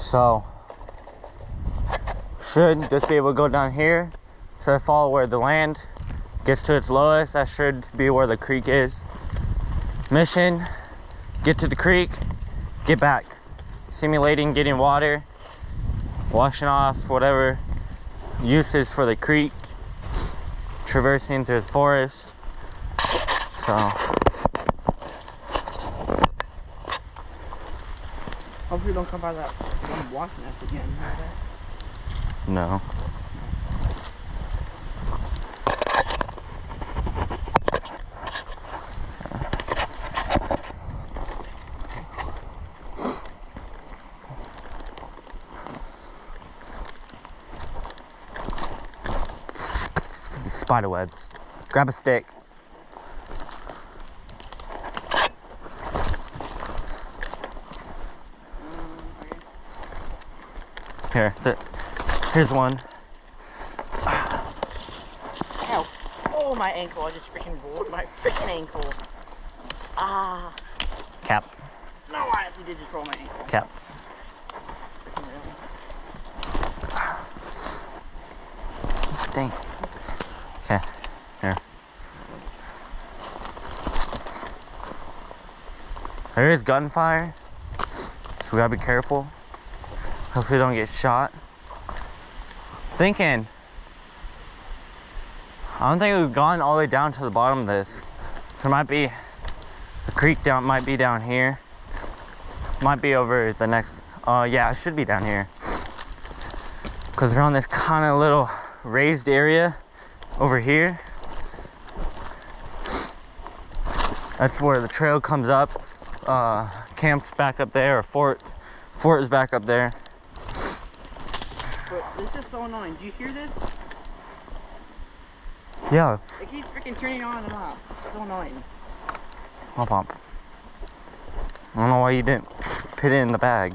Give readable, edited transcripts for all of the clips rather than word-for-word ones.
So should just be able to go down here, try to follow where the land gets to its lowest. That should be where the creek is. Mission: get to the creek, get back. Simulating getting water, washing off whatever uses for the creek, traversing through the forest. So hopefully don't come by that one watching us again. no. Spider webs. Grab a stick. Here's one. Ow. Oh, my ankle. I just freaking rolled my freaking ankle. Ah. Cap. No, I actually did just roll my ankle. Cap. Dang. Okay, here. There is gunfire, so we gotta be careful. Hopefully we don't get shot. Thinking, I don't think we've gone all the way down to the bottom of this. There might be, the creek might be down here. Might be over the next, yeah, it should be down here. Because we're on this kind of little raised area over here. That's where the trail comes up. Camp's back up there, or fort is back up there. But this is so annoying. Do you hear this? Yeah. It keeps freaking turning on and off. It's so annoying. Hop on. I don't know why you didn't put it in the bag.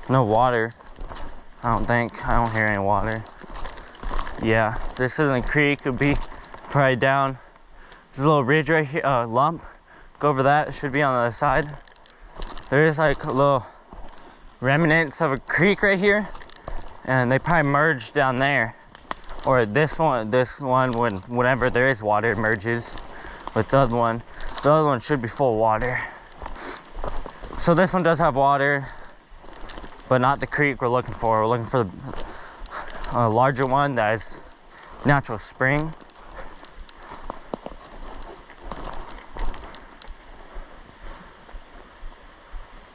No water. I don't think. I don't hear any water. Yeah, this isn't a creek. It would be probably down. There's a little ridge right here, lump. Go over that. It should be on the other side. There is like a little remnants of a creek right here, and they probably merged down there. Or this one whenever there is water, merges with the other one. The other one should be full of water. So this one does have water, but not the creek we're looking for. We're looking for a larger one that is natural spring.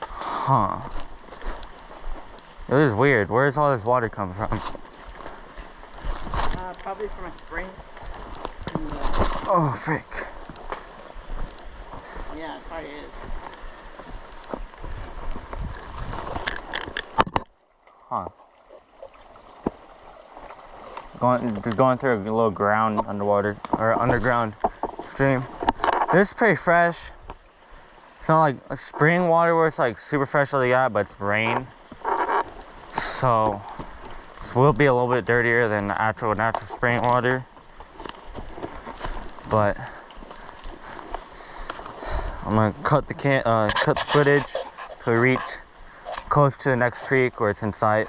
Huh. It is weird. Where is all this water coming from? Probably from a spring. Oh, frick. Yeah, it probably is. Huh. Going through a little ground underwater, or underground stream. This is pretty fresh. It's not like a spring water where it's like super fresh all they got, but it's rain. So it will be a little bit dirtier than the actual natural spring water. But I'm gonna cut the footage till we reach close to the next creek where it's in sight.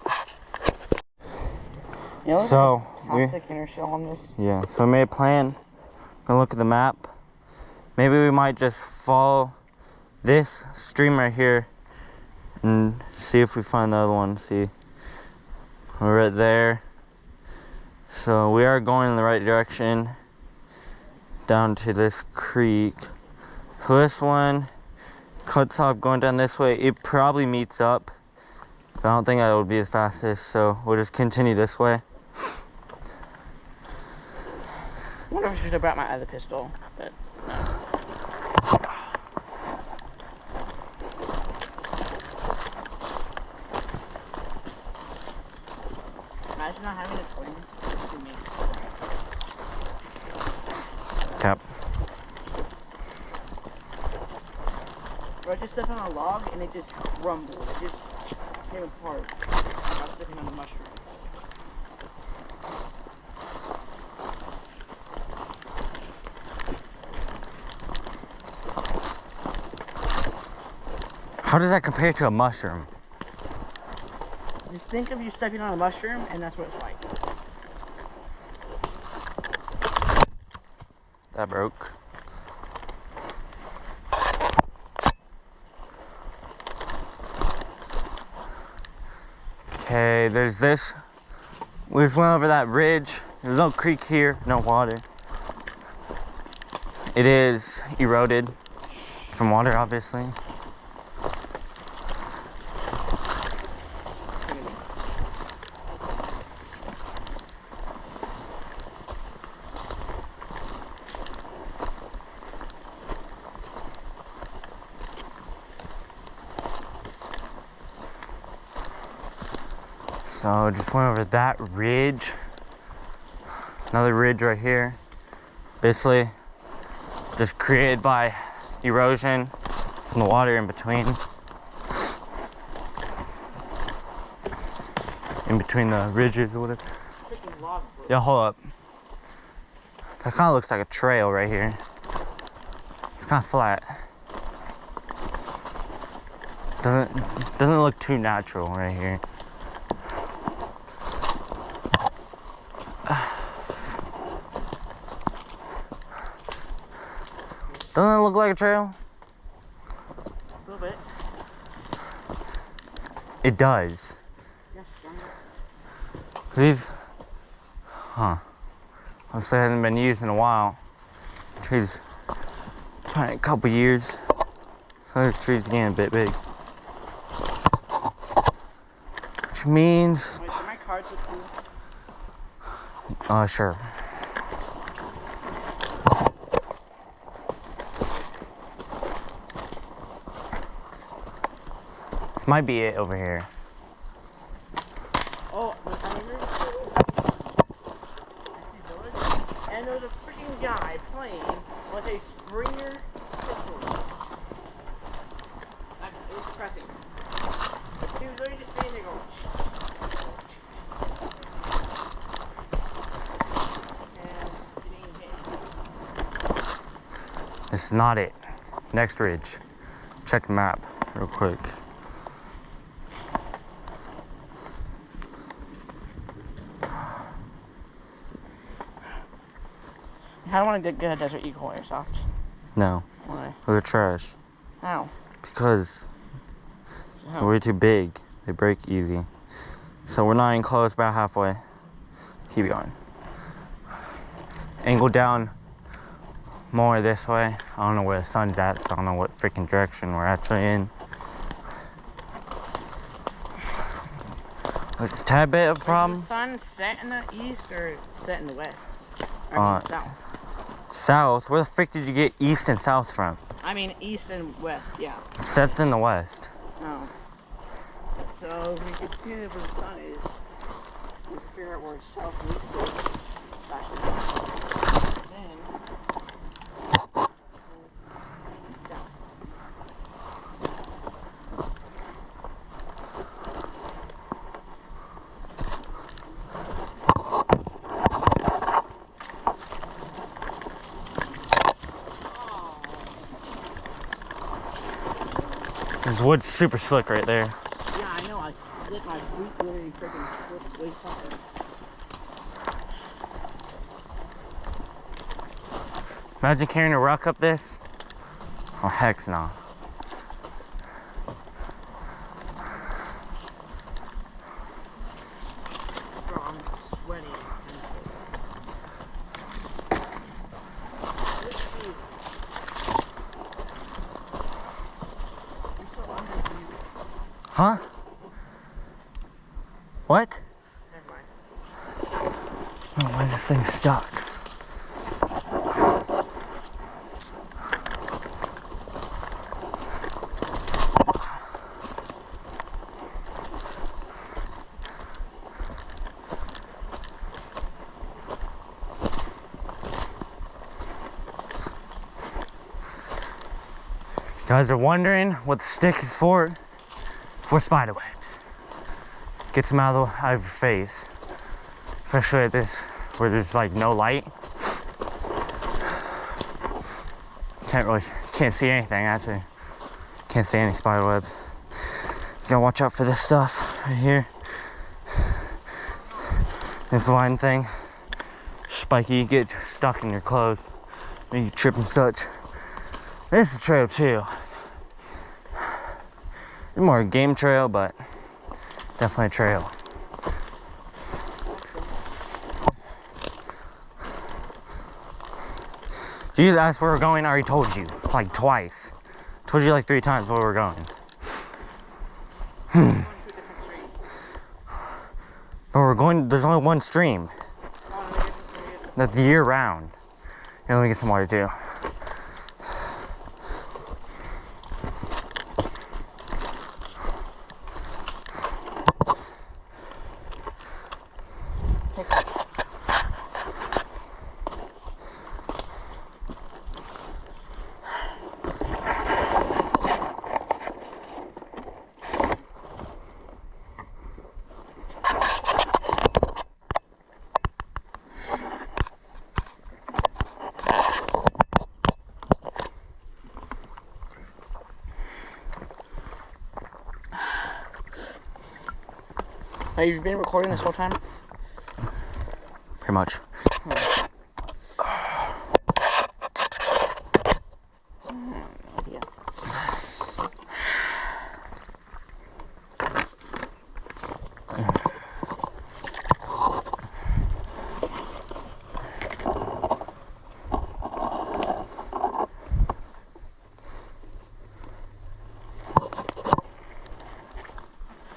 You know, So toxic intershell on this. Yeah, so we made a plan. Gonna look at the map. Maybe we might just follow this stream right here and see if we find the other one. See, we're right there. So we are going in the right direction down to this creek. So this one cuts off going down this way. It probably meets up. I don't think that would be the fastest, so we'll just continue this way. I wonder if I should have brought my other pistol, but no. Imagine not having a sling. Cap. Bro, just stepped on a log and it just crumbled. It just came apart. I was stepping on a mushroom. How does that compare to a mushroom? Just think of you stepping on a mushroom, and that's what it's like. That broke. Okay, there's this. We just went over that ridge. There's no creek here, no water. It is eroded from water, obviously. So just went over that ridge. Another ridge right here. Basically just created by erosion from the water in between. In between the ridges or whatever. Yeah, hold up. That kind of looks like a trail right here. It's kind of flat. Doesn't look too natural right here. Doesn't it look like a trail? A little bit. It does. Yes, These, this hasn't been used in a while. Trees, a couple years. So the trees getting a bit big. Which means, wait, are my cards with you? sure. This might be it over here. Oh, I see village, and there's a freaking guy playing with a Springer pistol. It was depressing. He was literally just standing there going. And getting hit. This is not it. Next ridge. Check the map real quick. I don't want to get a Desert Eagle airsoft. No. Why? They're trash. How? Because How? they're way too big. They break easy. So we're not even close, about halfway. Keep going. Angle down more this way. I don't know where the sun's at, so I don't know what freaking direction we're actually in. A tad bit of a problem. Is the sun set in the east or set in the west? I mean, south. South? Where the frick did you get east and south from? I mean east and west, yeah. Sets in the west. Oh. So we can see where the sun is. We can figure out where south and east is. Then south. This wood's super slick right there. Yeah, I know. I slipped my boot, literally freaking slipped way far. Imagine carrying a rock up this. Oh, heck no. Bro, I'm sweating. Huh? What? Never mind. Oh, why is this thing stuck? Guys are wondering what the stick is for spider webs. Gets them out of your face. Especially at this, where there's like no light. Can't see anything actually. Can't see any spider webs. You gotta watch out for this stuff right here. This line thing. Spiky, get stuck in your clothes. You trip and such. This is a trail too. It's more a game trail, but definitely a trail. You just asked where we're going, I already told you. Like twice. Told you like 3 times where we're going. But we're going, there's only one stream. That's year round. Here, let me get some water too. Have you been recording this whole time? Pretty much. Yeah.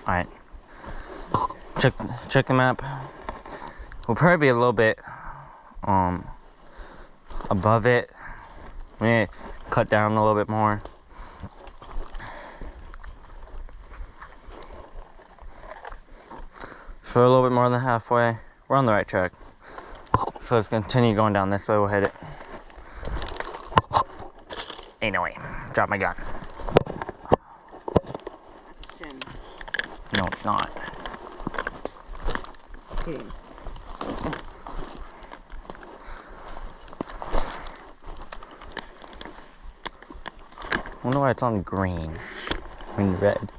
All right. Check the map. We'll probably be a little bit above it. We need to cut down a little bit more. So we're a little bit more than halfway. We're on the right track. So let's continue going down this way. We'll hit it. Ain't no way. Drop my gun. It's a sin. No, it's not. Kidding. I wonder why it's on green. I mean red.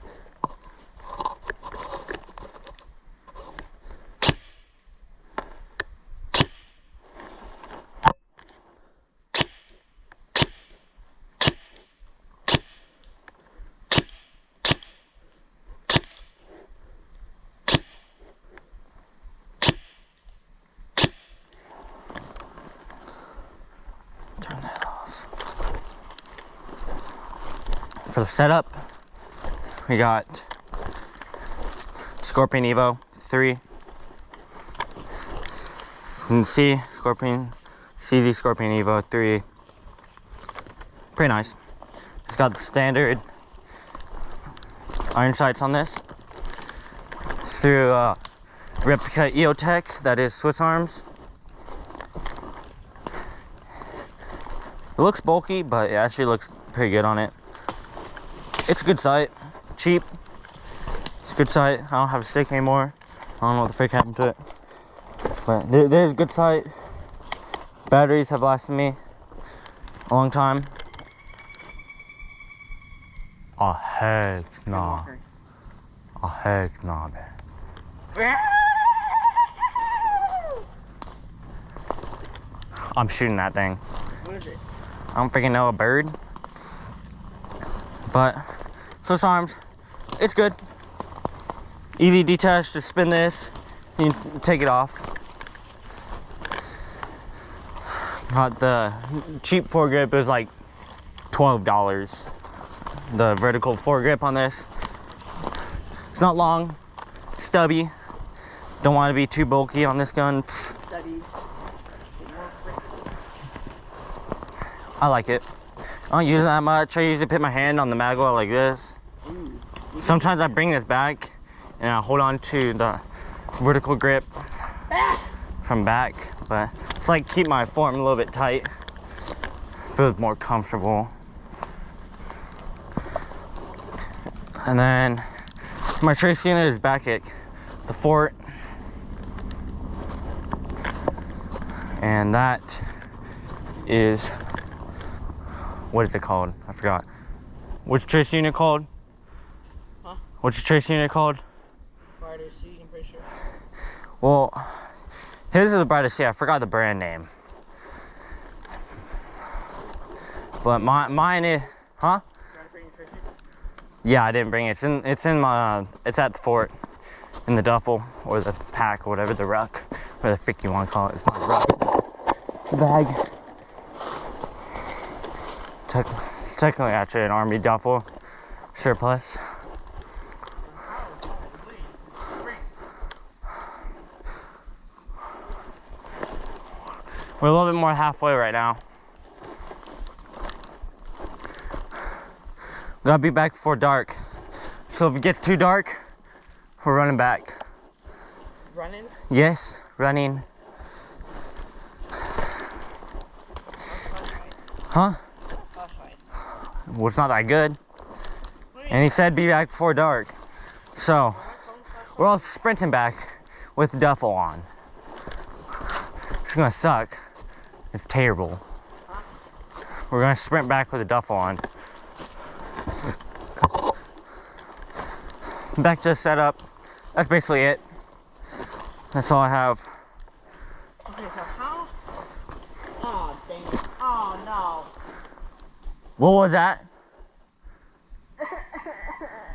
Turn that off. For the setup, we got Scorpion Evo 3. You can see Scorpion, CZ Scorpion Evo 3. Pretty nice. It's got the standard iron sights on this. Through replica EOTech, that is Swiss Arms. It looks bulky, but it actually looks pretty good on it. It's a good sight, cheap. It's a good sight. I don't have a stick anymore. I don't know what the frick happened to it. But there's a good sight. Batteries have lasted me a long time. Oh heck nah. Oh heck nah, man. I'm shooting that thing. What is it? I don't freaking know, a bird. But Swiss Arms, it's good. Easy detach, just spin this, you can take it off. Got the cheap foregrip, it was like $12. The vertical foregrip on this. It's not long, stubby. Don't want to be too bulky on this gun. Studies. I like it. I don't use it that much. I usually put my hand on the magwell like this. Sometimes I bring this back and I hold on to the vertical grip from back, but it's like keep my form a little bit tight. Feels more comfortable. And then my trace unit is back at the fort. And that is, what is it called? I forgot. What's your trace unit called? Huh? What's your trace unit called? Brighter Sea, I'm pretty sure. Well, his is the Brighter Sea. I forgot the brand name. But mine is, huh? Yeah, I didn't bring it. It's in my, it's at the fort, in the duffel, or the pack, or whatever, the ruck, whatever the frick you want to call it. It's not a ruck. Bag. Technically, actually, an army duffel, surplus. We're a little bit more halfway right now. We gotta be back before dark. So if it gets too dark, we're running back. Running? Yes, running. Huh? Well, it's not that good. And he said be back before dark. So, we're all sprinting back with duffel on. It's gonna suck. It's terrible. We're gonna sprint back with a duffel on. Back to the setup. That's basically it. That's all I have. Okay, so how? Oh, dang it. Oh, no. What was that?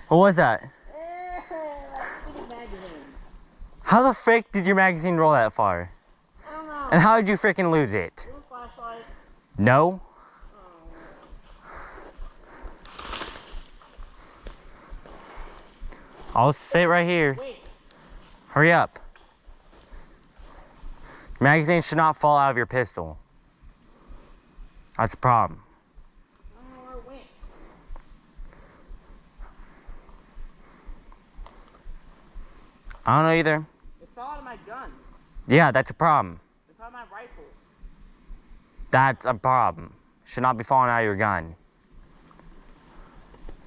What was that? Magazine. How the frick did your magazine roll that far? I don't know. And how did you freaking lose it? Your flashlight. No? I'll sit right here. Wait. Hurry up. Magazine should not fall out of your pistol. That's a problem. I don't know where it went. I don't know either. It fell out of my gun. Yeah, that's a problem. It fell out of my rifle. That's a problem. Should not be falling out of your gun.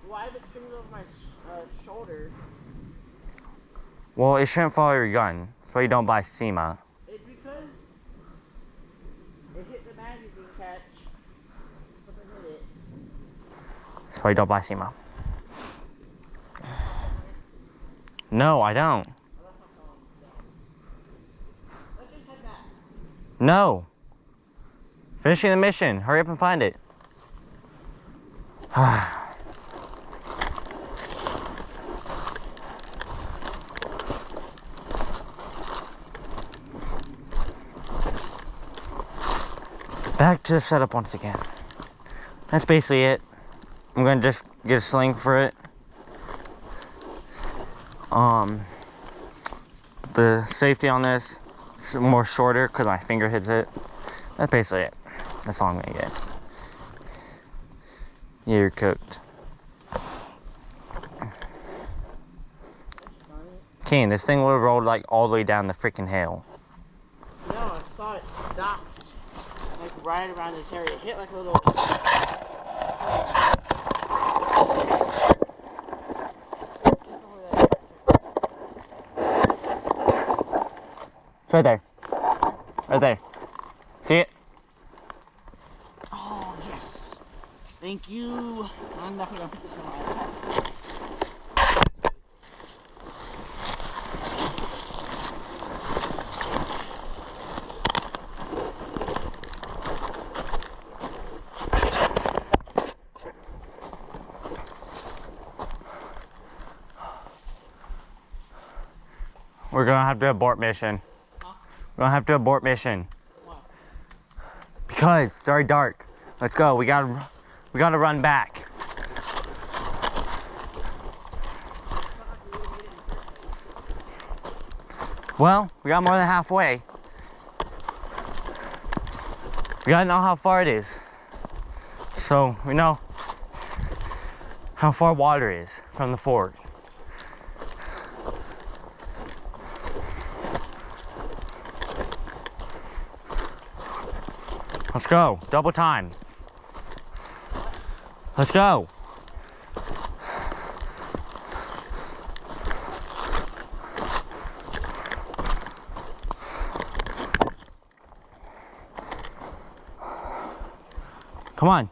Why if it's coming over my shoulder? Well, it shouldn't fall out of your gun. That's why you don't buy SEMA. It's because it hit the magazine catch. Something hit it. That's why you don't buy SEMA. No, I don't. Let's just head back. No. Finishing the mission. Hurry up and find it. Back to the setup once again. That's basically it. I'm gonna just get a sling for it. The safety on this is more shorter because my finger hits it. That's basically it. That's all I'm gonna get. Yeah, you're cooked. Kane, this thing would have rolled like all the way down the freaking hill. No, I saw it stop. Like right around this area. It hit like a little. It's right there. Right there. See it? Oh, yes. Thank you. I'm not going to put this on my iPad. We're gonna have to abort mission. Huh? We're gonna have to abort mission. Why? Because it's already dark. Let's go. We gotta run back. Well, we got more than halfway. We gotta know how far it is. So we know how far water is from the fort. Let's go. Double time. Let's go. Come on.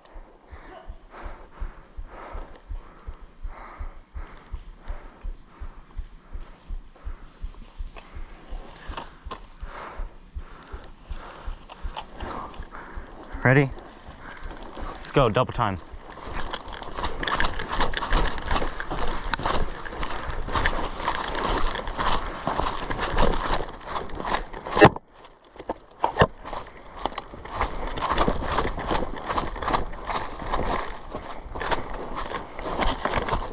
Ready? Let's go, double time.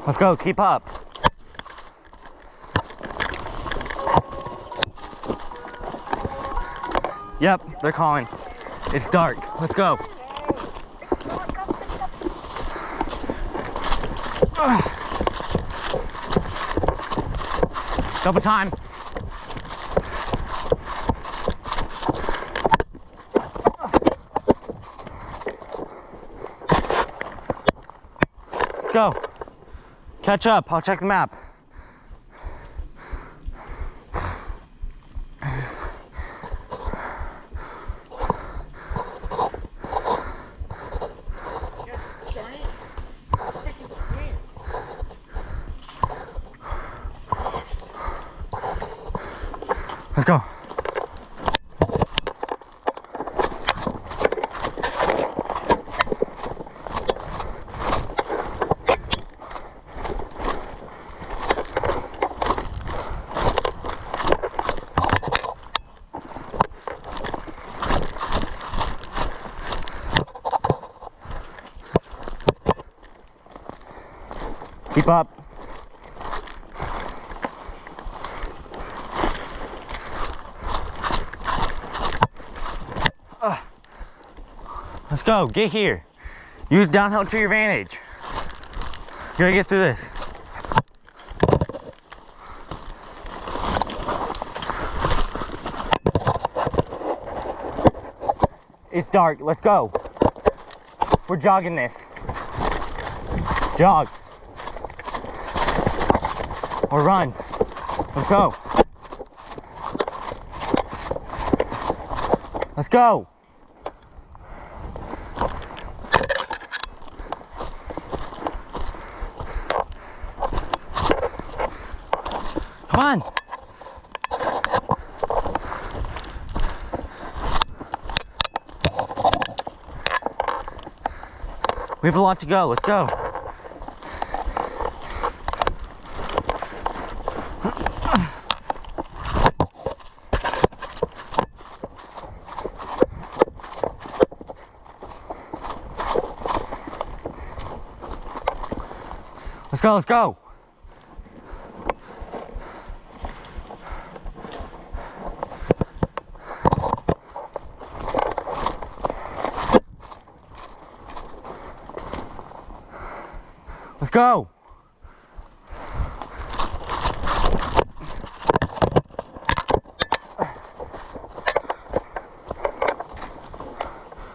Let's go, keep up. Yep, they're calling. It's dark, let's go. Double time. Let's go. Catch up, I'll check the map. Let's go. Keep up. Let's go, get here. Use downhill to your advantage. You gotta get through this. It's dark, let's go. We're jogging this. Jog. Or run. Let's go. Let's go. Come on. We have a lot to go. Let's go. Let's go, let's go. Let's go.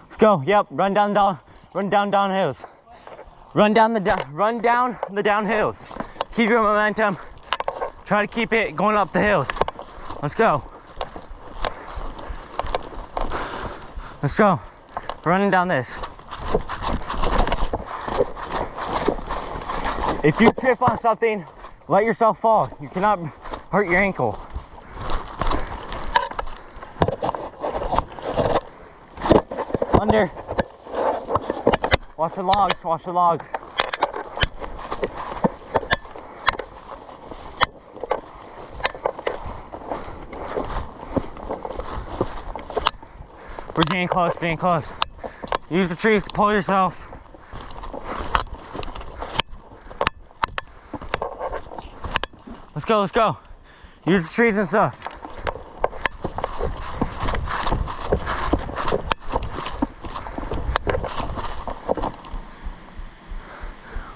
Let's go. Yep, run down hills. Run down the down hills. Keep your momentum. Try to keep it going up the hills. Let's go. Let's go. Running down this. If you trip on something, let yourself fall. You cannot hurt your ankle. Under. Watch the logs, watch the logs. We're getting close, getting close. Use the trees to pull yourself. Let's go, let's go. Use the trees and stuff.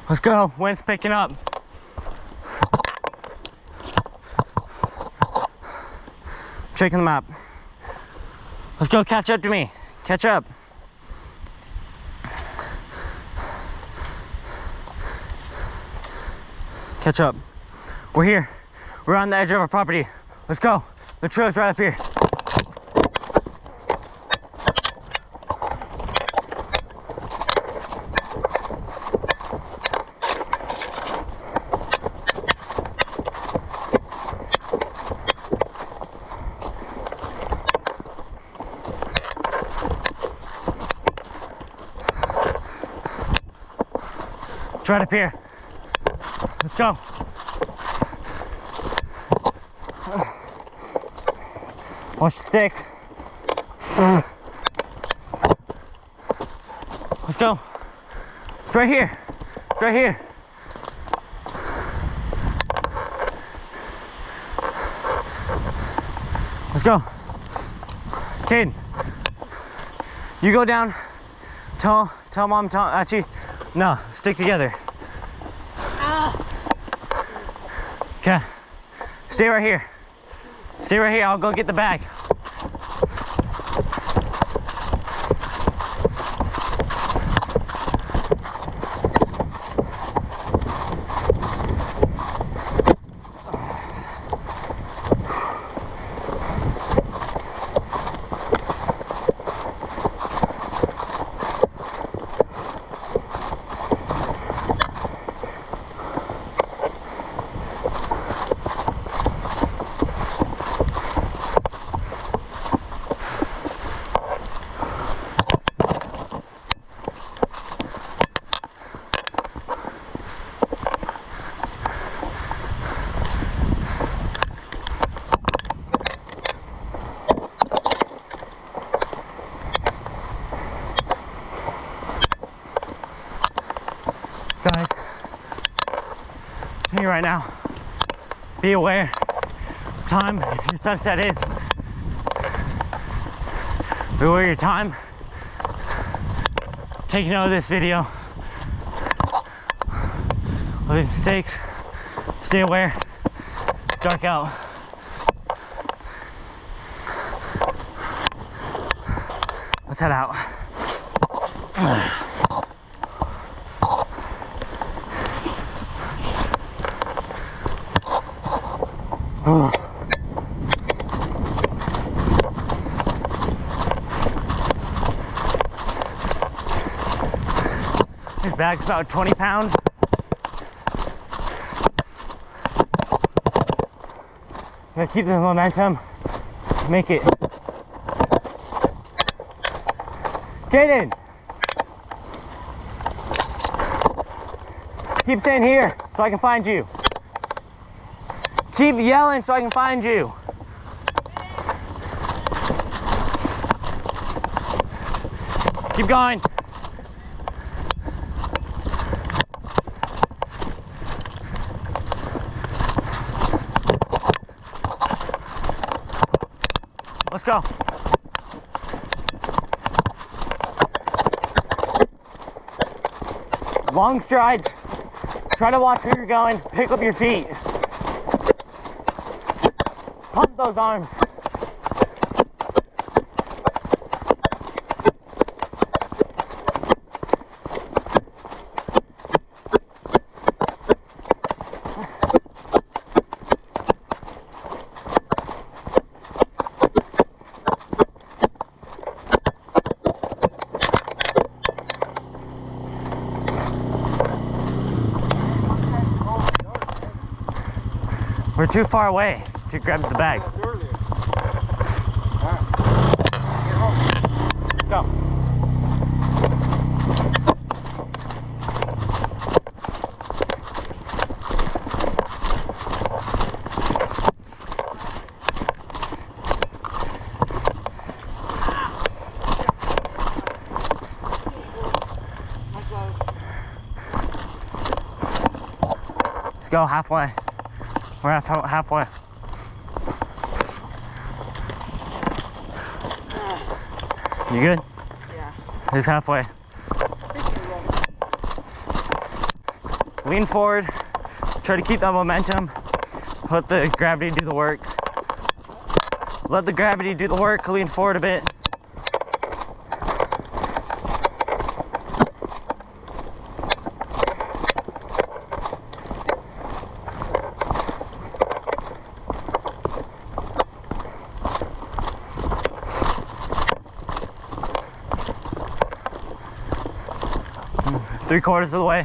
Let's go, wind's picking up. Checking the map. Let's go, catch up to me. Catch up. Catch up. We're here. We're on the edge of our property. Let's go. The trail's right up here. right up here. Let's go. Watch the stick. Let's go. It's right here. It's right here. Let's go. Caden, you go down. Tell mom, actually, no, stick together. Okay. Stay right here. Stay right here. I'll go get the bag. Guys, tell you right now, be aware of time your sunset is. Be aware of your time. Take note of this video. All these mistakes. Stay aware. It's dark out. Let's head out. This bag's about 20 pounds. Gotta keep the momentum. Make it. Caden! Keep staying here so I can find you. Keep yelling so I can find you. Keep going. Let's go. Long strides. Try to watch where you're going. Pick up your feet. Pump those arms. We're too far away to grab the bag. Go. Let's go halfway. We're halfway. You good? Yeah. It's halfway. Lean forward. Try to keep that momentum. Let the gravity do the work. Let the gravity do the work. Lean forward a bit. Three-quarters of the way.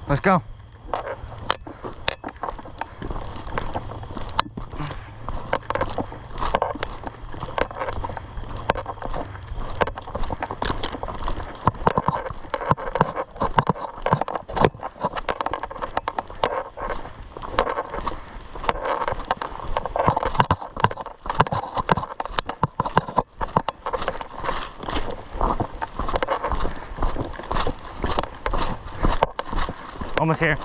Let's go. Almost here.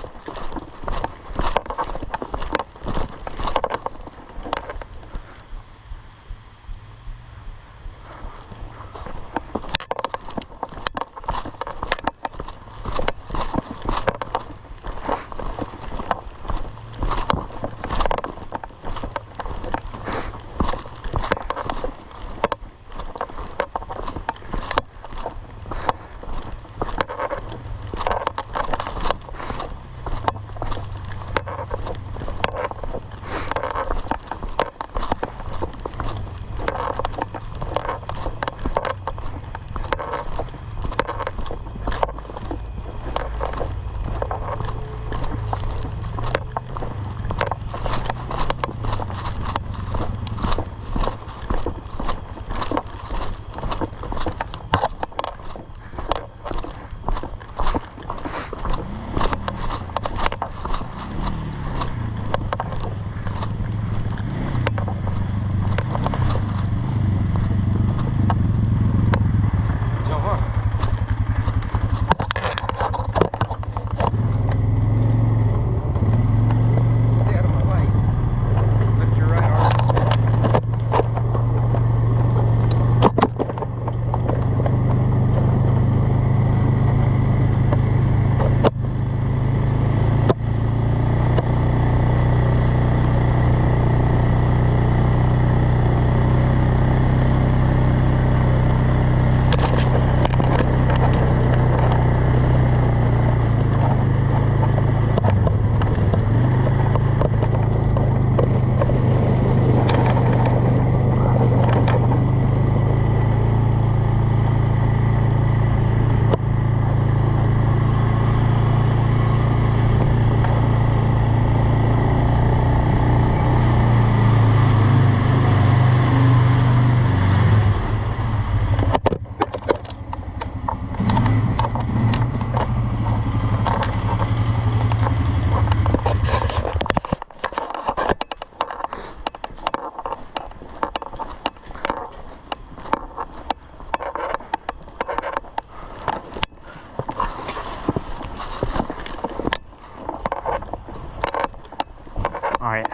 Alright,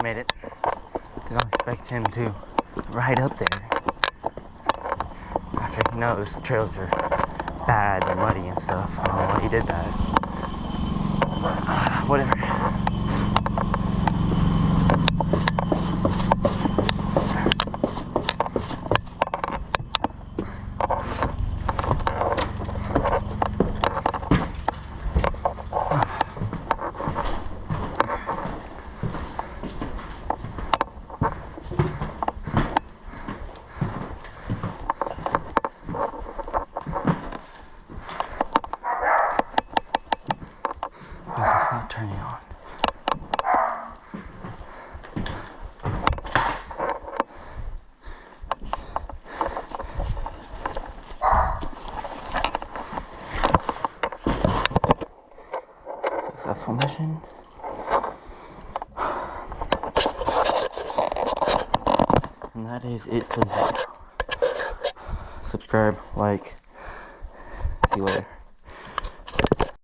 made it. Didn't expect him to ride up there. After he knows the trails are bad and muddy and stuff. I don't know why he did that. Whatever. It's not turning on. Successful mission. And that is it for the video. Subscribe, like, see you later.